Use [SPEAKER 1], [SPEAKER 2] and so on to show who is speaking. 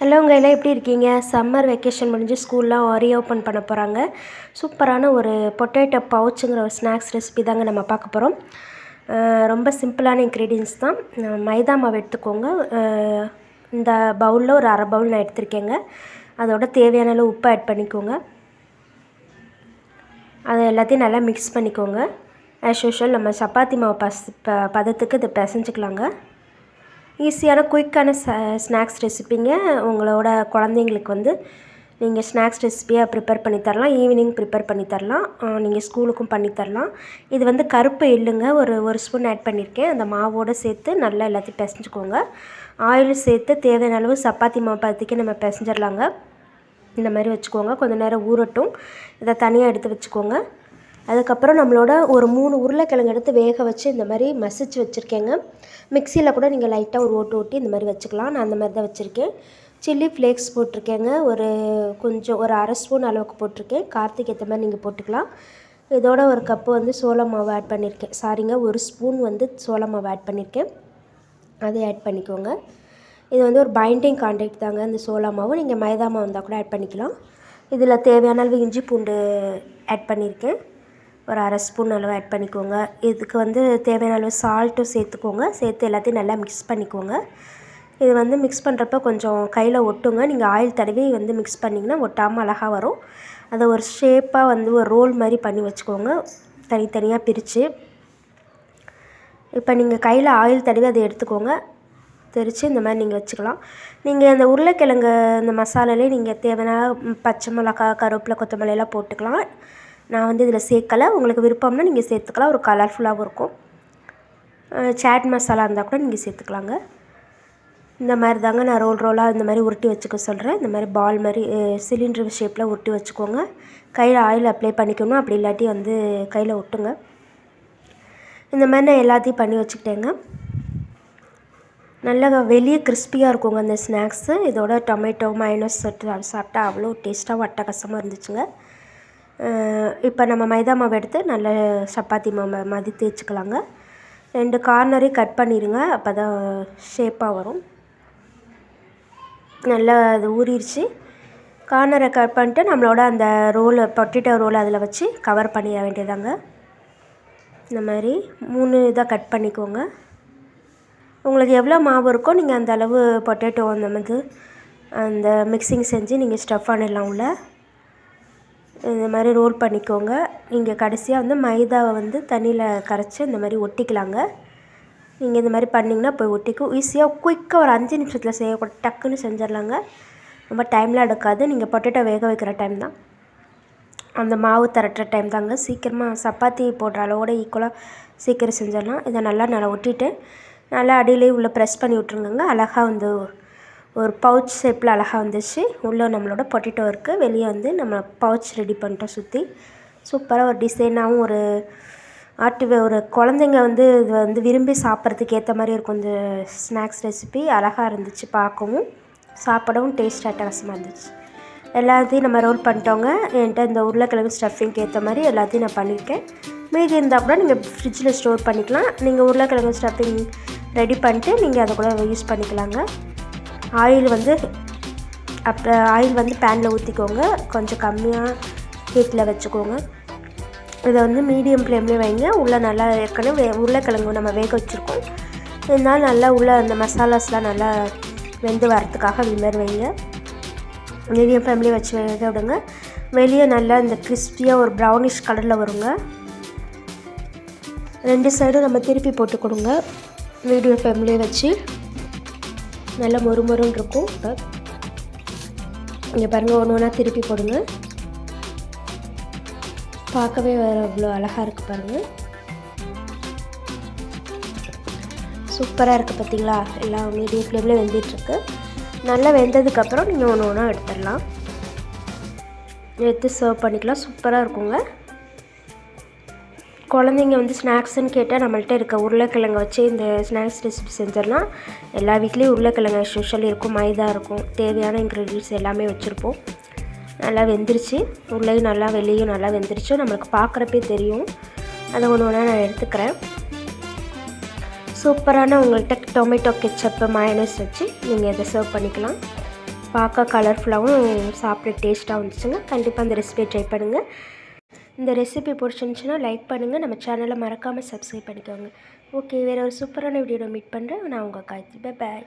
[SPEAKER 1] ஹலோங்க எல்லாம் எப்படி இருக்கீங்க? சம்மர் வெக்கேஷன் முடிஞ்சு ஸ்கூல்லாம் ரீஓப்பன் பண்ண போகிறாங்க. சூப்பரான ஒரு பொட்டேட்டோ பவுச்சுங்கிற ஒரு ஸ்நாக்ஸ் ரெசிபி தாங்க நம்ம பார்க்க போகிறோம். ரொம்ப சிம்பிளான இன்க்ரீடியன்ஸ் தான். மைதா மாவு எடுத்துக்கோங்க. இந்த பவுலில் ஒரு அரை பவுல் நான் எடுத்திருக்கேங்க. அதோட தேவையான அளவு உப்பு ஆட் பண்ணிக்கோங்க. அதை எல்லாத்தையும் நல்லா மிக்ஸ் பண்ணிக்கோங்க. ஆஸ் யூஷுவல் நம்ம சப்பாத்தி மாவு பதத்துக்கு இதை பிசைஞ்சிக்கலாங்க. ஈஸியான குயிக்கான ஸ்நாக்ஸ் ரெசிப்பிங்க. உங்களோட குழந்தைங்களுக்கு வந்து நீங்கள் ஸ்நாக்ஸ் ரெசிப்பியாக ப்ரிப்பேர் பண்ணி தரலாம். ஈவினிங் ப்ரிப்பேர் பண்ணி தரலாம். நீங்கள் ஸ்கூலுக்கும் பண்ணி தரலாம். இது வந்து கருப்பு எள்ளுங்க. ஒரு ஸ்பூன் ஆட் பண்ணியிருக்கேன். அந்த மாவோடு சேர்த்து நல்லா எல்லாத்தையும் பிசைஞ்சுக்கோங்க. ஆயில் சேர்த்து தேவையான அளவு சப்பாத்தி மாவு பதத்துக்கு நம்ம பிசைஞ்சிடலாங்க. இந்த மாதிரி வச்சுக்கோங்க. கொஞ்சம் நேரம் ஊறட்டும். இதை தனியாக எடுத்து வச்சுக்கோங்க. அதுக்கப்புறம் நம்மளோட ஒரு 3 உருளைக்கிழங்கு எடுத்து வேக வச்சு இந்த மாதிரி மசிச்சு வச்சுருக்கேங்க. மிக்சியில் கூட நீங்கள் லைட்டாக ஒரு ஓட்டி இந்த மாதிரி வச்சுக்கலாம். நான் அந்த மாதிரி தான் வச்சுருக்கேன். சில்லி ஃப்ளேக்ஸ் போட்டிருக்கேங்க. ஒரு அரை ஸ்பூன் அளவுக்கு போட்டிருக்கேன். காரத்துக்கு ஏற்ற மாதிரி நீங்கள் போட்டுக்கலாம். இதோட ஒரு கப்பு வந்து சோள மாவு ஆட் பண்ணியிருக்கேன். ஒரு ஸ்பூன் வந்து சோள மாவு ஆட் பண்ணியிருக்கேன். அதை ஆட் பண்ணிக்கோங்க. இது வந்து ஒரு பைண்டிங் கான்டெக்ட் தாங்க இந்த சோள மாவு. நீங்கள் மைதா மாவு இருந்தால் கூட ஆட் பண்ணிக்கலாம். இதில் தேவையான அளவு இஞ்சி பூண்டு ஆட் பண்ணியிருக்கேன். ஒரு அரை ஸ்பூன் அளவு ஆட் பண்ணிக்கோங்க. இதுக்கு வந்து தேவையான அளவு சால்ட்டும் சேர்த்துக்கோங்க. சேர்த்து எல்லாத்தையும் நல்லா மிக்ஸ் பண்ணிக்கோங்க. இது வந்து மிக்ஸ் பண்ணுறப்ப கொஞ்சம் கையில் ஒட்டுங்க. நீங்கள் ஆயில் தடவி வந்து மிக்ஸ் பண்ணிங்கன்னா ஒட்டாமல் அழகாக வரும். அதை ஒரு ஷேப்பாக வந்து ஒரு ரோல் மாதிரி பண்ணி வச்சுக்கோங்க, தனித்தனியாக பிரித்து. இப்போ நீங்கள் கையில் ஆயில் தடவி அதை எடுத்துக்கோங்க. தெரித்து இந்த மாதிரி நீங்கள் வச்சுக்கலாம். நீங்கள் அந்த உருளைக்கிழங்கு இந்த மசாலாலே நீங்கள் தேவையான பச்சை மிளகா, கருவேப்பிலை, கொத்தமல்லி எல்லாம் போட்டுக்கலாம். நான் வந்து இதில் சேர்க்கலை. உங்களுக்கு விருப்பம்னா நீங்கள் சேர்த்துக்கலாம். ஒரு கலர்ஃபுல்லாகவும் இருக்கும். சாட் மசாலா இருந்தால் கூட நீங்கள் சேர்த்துக்கலாங்க. இந்த மாதிரி தாங்க நான் ரோலாக இந்த மாதிரி உருட்டி வச்சுக்க சொல்கிறேன். இந்த மாதிரி பால் மாதிரி சிலிண்டர் ஷேப்பில் உருட்டி வச்சுக்கோங்க. கையில் ஆயில் அப்ளை பண்ணிக்கணும். அப்படி இல்லாட்டி வந்து கையில் ஒட்டுங்க. இந்த மாதிரி நான் எல்லாத்தையும் பண்ணி வச்சுக்கிட்டேங்க. நல்லா வெளியே கிறிஸ்பியாக இருக்குங்க அந்த ஸ்நாக்ஸு. இதோட டொமேட்டோ மைனஸ் சாப்பிட்டா அவ்வளோ டேஸ்ட்டாகவும் அட்டகாசமாக இருந்துச்சுங்க. இப்போ நம்ம மைதா மாவு எடுத்து நல்ல சப்பாத்தி மாவு மாதிரி தேய்ச்சிக்கலாங்க. 2 கார்னரையும் கட் பண்ணிடுங்க. அப்போ தான் ஷேப்பாக வரும். நல்லா அது ஊறிடுச்சு. கார்னரை கட் பண்ணிட்டு நம்மளோட அந்த பொட்டேட்டோ ரோல் அதில் வச்சு கவர் பண்ணிட வேண்டியதாங்க. இந்த மாதிரி 3 இதாக கட் பண்ணிக்கோங்க. உங்களுக்கு எவ்வளோ மாவு இருக்கோ நீங்கள் அந்த அளவு பொட்டேட்டோ அந்த மிக்சிங் செஞ்சு நீங்கள் ஸ்டஃப் பண்ணிடலாம் உள்ள. இந்த மாதிரி ரோல் பண்ணிக்கோங்க. நீங்கள் கடைசியாக வந்து மைதாவை வந்து தண்ணியில் கரைச்சி இந்த மாதிரி ஒட்டிக்கலாங்க. நீங்கள் இந்த மாதிரி பண்ணிங்கன்னா போய் ஒட்டிக்கும். ஈஸியாக குயிக்காக ஒரு 5 நிமிஷத்தில் செய்யக்கூட டக்குன்னு செஞ்சிடலாங்க. ரொம்ப டைம்லாம் எடுக்காது. நீங்கள் பொட்டேட்டோ வேக வைக்கிற டைம் தான், அந்த மாவு திரட்டுற டைம் தாங்க. சீக்கிரமாக சப்பாத்தி போடுற அளவோட ஈக்குவலாக சீக்கிரம் செஞ்சிடலாம். இதை நல்லா ஒட்டிட்டு நல்லா அடியிலே உள்ளே ப்ரெஸ் பண்ணி விட்ருங்க. அழகாக வந்து ஒரு பவுச் ஷேப்பில் அழகாக வந்துச்சு. உள்ளே நம்மளோட பொட்டேட்டோ இருக்குது. வெளியே வந்து நம்ம பவுச் ரெடி பண்ணிட்டோம். சுற்றி சூப்பராக ஒரு டிசைனாகவும் ஒரு குழந்தைங்க வந்து இது வந்து விரும்பி சாப்பிட்றதுக்கு ஏற்ற மாதிரி இருக்கும். இந்த ஸ்நாக்ஸ் ரெசிபி அழகாக இருந்துச்சு. பார்க்கவும் சாப்பிடவும் டேஸ்ட் அட்டகாசமாக இருந்துச்சு. எல்லாத்தையும் நம்ம ரோல் பண்ணிட்டோங்க. என்கிட்ட இந்த உருளைக்கிழங்கு ஸ்டஃபிங்க்கு ஏற்ற மாதிரி எல்லாத்தையும் நான் பண்ணியிருக்கேன். மீதி இருந்தால் கூட நீங்கள் ஃப்ரிட்ஜில் ஸ்டோர் பண்ணிக்கலாம். நீங்கள் உருளைக்கிழங்கு ஸ்டஃபிங் ரெடி பண்ணிட்டு நீங்கள் அதை கூட யூஸ் பண்ணிக்கலாங்க. ஆயில் வந்து பேனில் ஊற்றிக்கோங்க. கொஞ்சம் கம்மியாக ஹீட்டில் வச்சுக்கோங்க. இதை வந்து மீடியம் ஃப்ளேம்லேயே வைங்க. உள்ளே நல்லா ஏற்கனவே உருளைக்கிழங்கு நம்ம வேக வச்சுருக்கோம். இருந்தாலும் நல்லா உள்ளே அந்த மசாலாஸ்லாம் நல்லா வெந்து வரத்துக்காக இது மாதிரி வைங்க. மீடியம் ஃப்ளேம்லேயே வச்சு வேக விடுங்க. வெளியே நல்லா இந்த கிறிஸ்பியாக ஒரு ப்ரௌனிஷ் கலரில் வருங்க. 2 சைடும் நம்ம திருப்பி போட்டு கொடுங்க. மீடியம் ஃப்ளேம்லேயே வச்சு நல்லா மொறுமொறுன்னு இருக்கும். இப்போ இங்கே பாருங்கள், ஒன்று திருப்பி போடுங்க. பார்க்கவே அவ்வளோ அழகாக இருக்குது பாருங்கள். சூப்பராக இருக்குது பார்த்தீங்களா? எல்லாம் மீடியம் ஃப்ளேமில் வெந்துட்டுருக்கு. நல்லா வெந்ததுக்கப்புறம் நீங்கள் ஒன்று எடுத்துடலாம். எடுத்து சர்வ் பண்ணிக்கலாம். சூப்பராக இருக்குங்க. குழந்தைங்க வந்து ஸ்நாக்ஸுன்னு கேட்டால் நம்மள்ட்ட இருக்க உருளைக்கிழங்கு வச்சு இந்த ஸ்நாக்ஸ் ரெசிபி செஞ்சிடலாம். எல்லா வீட்லேயும் உருளைக்கிழங்கு ஸ்பெஷல் இருக்கும். மைதா இருக்கும். தேவையான இன்க்ரீடியன்ட்ஸ் எல்லாமே வச்சுருப்போம். நல்லா வெந்துருச்சு. உள்ளேயும் நல்லா வெளியும் நல்லா வெந்துருச்சு. நம்மளுக்கு பார்க்குறப்பே தெரியும். அதை ஒன்று நான் எடுத்துக்கிறேன். சூப்பரான உங்கள்கிட்ட டொமேட்டோ கெச்சப்பு மயோனைஸ் வச்சு நீங்கள் இதை சர்வ் பண்ணிக்கலாம். பார்க்க கலர்ஃபுல்லாகவும் சாப்பிட டேஸ்ட்டாகவும் இருந்துச்சுங்க. கண்டிப்பாக அந்த ரெசிபியை ட்ரை பண்ணுங்கள். இந்த ரெசிபி பிடிச்சிருந்துச்சுன்னா லைக் பண்ணுங்கள். நம்ம சேனலை மறக்காமல் சப்ஸ்கிரைப் பண்ணிக்கோங்க. ஓகே, வேறு ஒரு சூப்பரான வீடியோவில் மீட் பண்ணுறேன். நான் உங்கள் காயத்ரி. Bye bye.